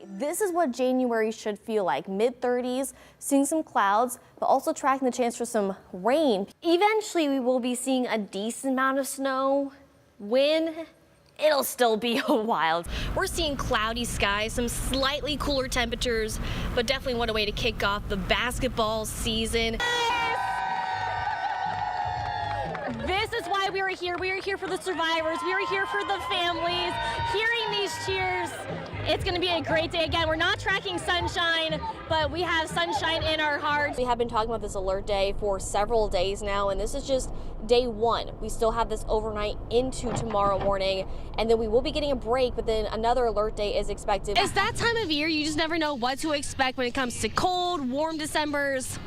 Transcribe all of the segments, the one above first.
This is what January should feel like. Mid-30s, seeing some clouds, but also tracking the chance for some rain. Eventually, we will be seeing a decent amount of snow. When? It'll still be a while. We're seeing cloudy skies, some slightly cooler temperatures, but definitely what a way to kick off the basketball season. This is why we are here. We are here for the survivors. We are here for the families. Hearing these cheers, it's going to be a great day. Again, we're not tracking sunshine, but we have sunshine in our hearts. We have been talking about this alert day for several days now, and this is just day one. We still have this overnight into tomorrow morning, and then we will be getting a break, but then another alert day is expected. It's that time of year. You just never know what to expect when it comes to cold, warm Decembers.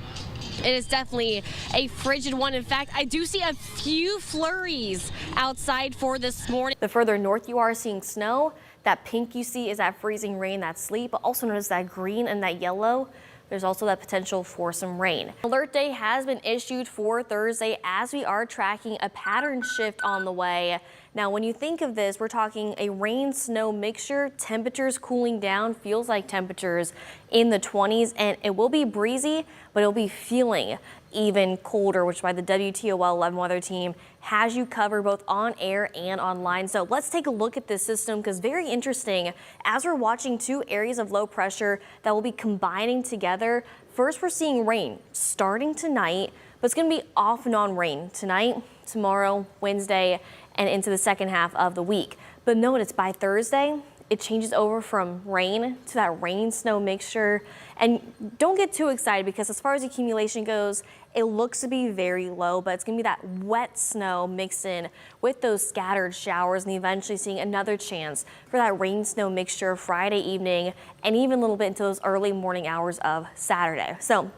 It is definitely a frigid one. In fact, I do see a few flurries outside for this morning. The further north you are seeing snow, that pink you see is that freezing rain, that sleet, but also notice that green and that yellow. There's also that potential for some rain. Alert day has been issued for Thursday as we are tracking a pattern shift on the way. Now, when you think of this, we're talking a rain-snow mixture, temperatures cooling down, feels like temperatures in the 20s, and it will be breezy, but it'll be feeling even colder, which is why the WTOL 11 weather team has you covered both on air and online. So let's take a look at this system, because very interesting as we're watching two areas of low pressure that will be combining together. First, we're seeing rain starting tonight, but it's going to be off and on rain tonight, tomorrow, Wednesday, and into the second half of the week. But notice by Thursday, it changes over from rain to that rain-snow mixture. And don't get too excited, because as far as accumulation goes, it looks to be very low, but it's going to be that wet snow mixed in with those scattered showers, and eventually seeing another chance for that rain-snow mixture Friday evening and even a little bit into those early morning hours of Saturday. So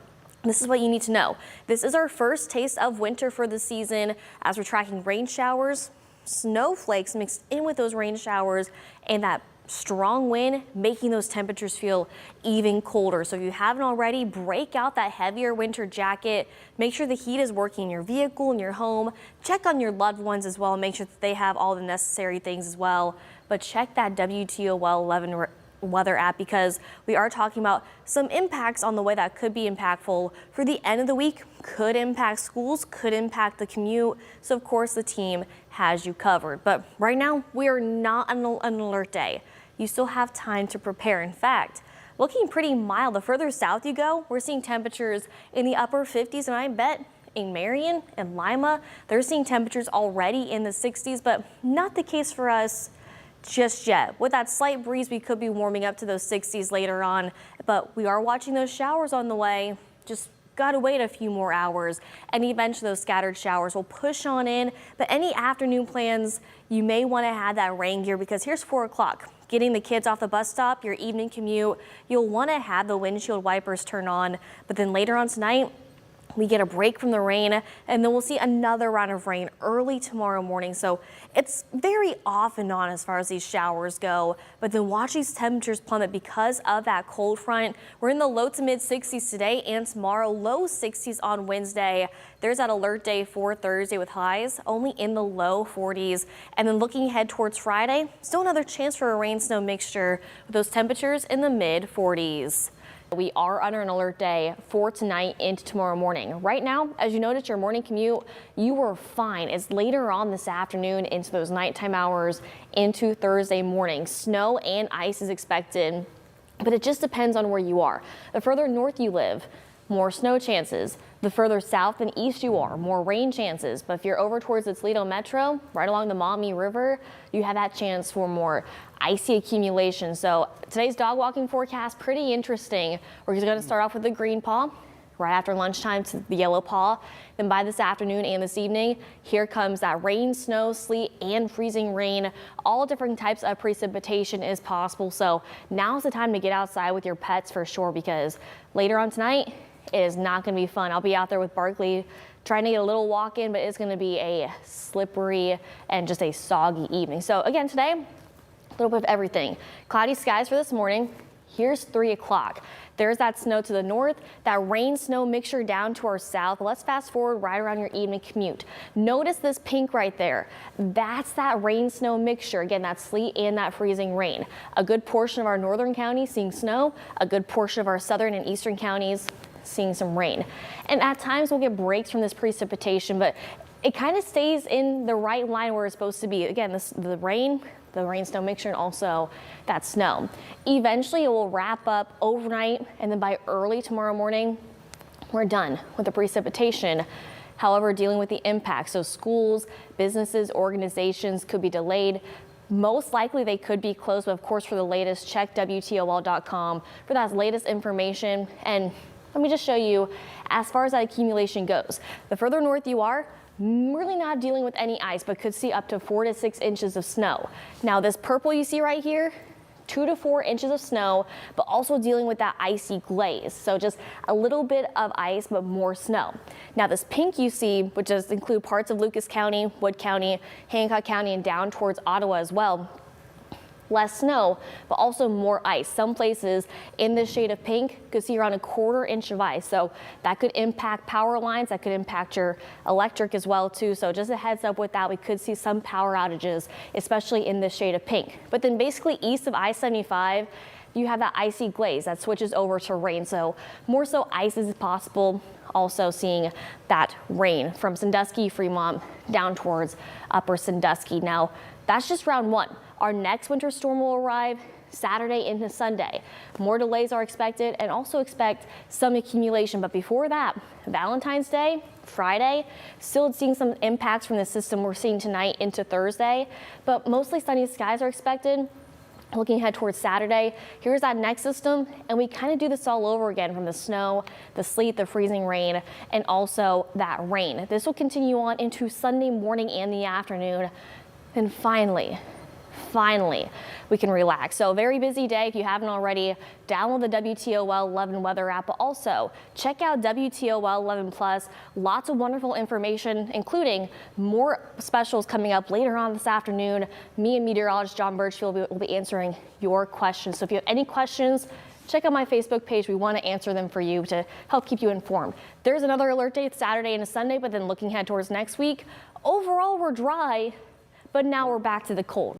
this is what you need to know. This is our first taste of winter for the season as we're tracking rain showers, snowflakes mixed in with those rain showers, and that strong wind making those temperatures feel even colder. So if you haven't already, break out that heavier winter jacket. Make sure the heat is working in your vehicle, in your home. Check on your loved ones as well. Make sure that they have all the necessary things as well. But check that WTOL 11 weather app, because we are talking about some impacts on the way that could be impactful for the end of the week, could impact schools, could impact the commute. So of course the team has you covered. But right now we are not on an alert day. You still have time to prepare. In fact, looking pretty mild. The further south you go, we're seeing temperatures in the upper 50s, and I bet in Marion and Lima, they're seeing temperatures already in the 60s, but not the case for us just yet. With that slight breeze, we could be warming up to those 60s later on, but we are watching those showers on the way. Just gotta wait a few more hours, and eventually those scattered showers will push on in. But any afternoon plans, you may want to have that rain gear, because here's 4 o'clock. Getting the kids off the bus stop, your evening commute, you'll want to have the windshield wipers turn on. But then later on tonight, we get a break from the rain, and then we'll see another round of rain early tomorrow morning. So it's very off and on as far as these showers go. But then watch these temperatures plummet because of that cold front. We're in the low to mid 60s today and tomorrow, low 60s on Wednesday. There's that alert day for Thursday with highs only in the low 40s. And then looking ahead towards Friday, still another chance for a rain-snow mixture with those temperatures in the mid 40s. We are under an alert day for tonight into tomorrow morning. Right now, as you noticed, your morning commute, you were fine. It's later on this afternoon into those nighttime hours into Thursday morning. Snow and ice is expected, but it just depends on where you are. The further north you live, more snow chances. The further south and east you are, more rain chances. But if you're over towards the Toledo Metro, right along the Maumee River, you have that chance for more icy accumulation. So today's dog walking forecast, pretty interesting. We're just going to start off with the green paw. Right after lunchtime to the yellow paw. Then by this afternoon and this evening, here comes that rain, snow, sleet, and freezing rain. All different types of precipitation is possible. So now's the time to get outside with your pets for sure, because later on tonight, it is not going to be fun. I'll be out there with Barkley trying to get a little walk in, but it's going to be a slippery and just a soggy evening. So again, today, a little bit of everything. Cloudy skies for this morning. Here's 3 o'clock. There's that snow to the north, that rain-snow mixture down to our south. Let's fast forward right around your evening commute. Notice this pink right there. That's that rain-snow mixture. Again, that sleet and that freezing rain. A good portion of our northern counties seeing snow, a good portion of our southern and eastern counties seeing some rain. And at times we'll get breaks from this precipitation, but it kind of stays in the right line where it's supposed to be. Again, the rain snow mixture, and also that snow. Eventually it will wrap up overnight, and then by early tomorrow morning, we're done with the precipitation. However, dealing with the impact, so schools, businesses, organizations could be delayed. Most likely they could be closed, but of course for the latest, check WTOL.com for that latest information. And let me just show you, as far as that accumulation goes, the further north you are, really not dealing with any ice, but could see up to 4 to 6 inches of snow. Now this purple you see right here, 2 to 4 inches of snow, but also dealing with that icy glaze. So just a little bit of ice, but more snow. Now this pink you see, which does include parts of Lucas County, Wood County, Hancock County, and down towards Ottawa as well. Less snow, but also more ice. Some places in this shade of pink could see around a 1/4 inch of ice. So that could impact power lines. That could impact your electric as well too. So just a heads up with that, we could see some power outages, especially in this shade of pink. But then basically east of I-75, you have that icy glaze that switches over to rain. So more so ice is possible. Also seeing that rain from Sandusky, Fremont down towards upper Sandusky. Now that's just round one. Our next winter storm will arrive Saturday into Sunday. More delays are expected, and also expect some accumulation. But before that, Valentine's Day, Friday, still seeing some impacts from the system we're seeing tonight into Thursday, but mostly sunny skies are expected. Looking ahead towards Saturday, here's that next system, and we kind of do this all over again from the snow, the sleet, the freezing rain, and also that rain. This will continue on into Sunday morning and the afternoon. And finally, we can relax. So a very busy day. If you haven't already, download the WTOL 11 weather app, but also check out WTOL 11 Plus. Lots of wonderful information, including more specials coming up later on this afternoon. Me and meteorologist John Birchfield will be answering your questions. So if you have any questions, check out my Facebook page. We want to answer them for you to help keep you informed. There's another alert day Saturday and a Sunday, but then looking ahead towards next week, overall we're dry, but now we're back to the cold.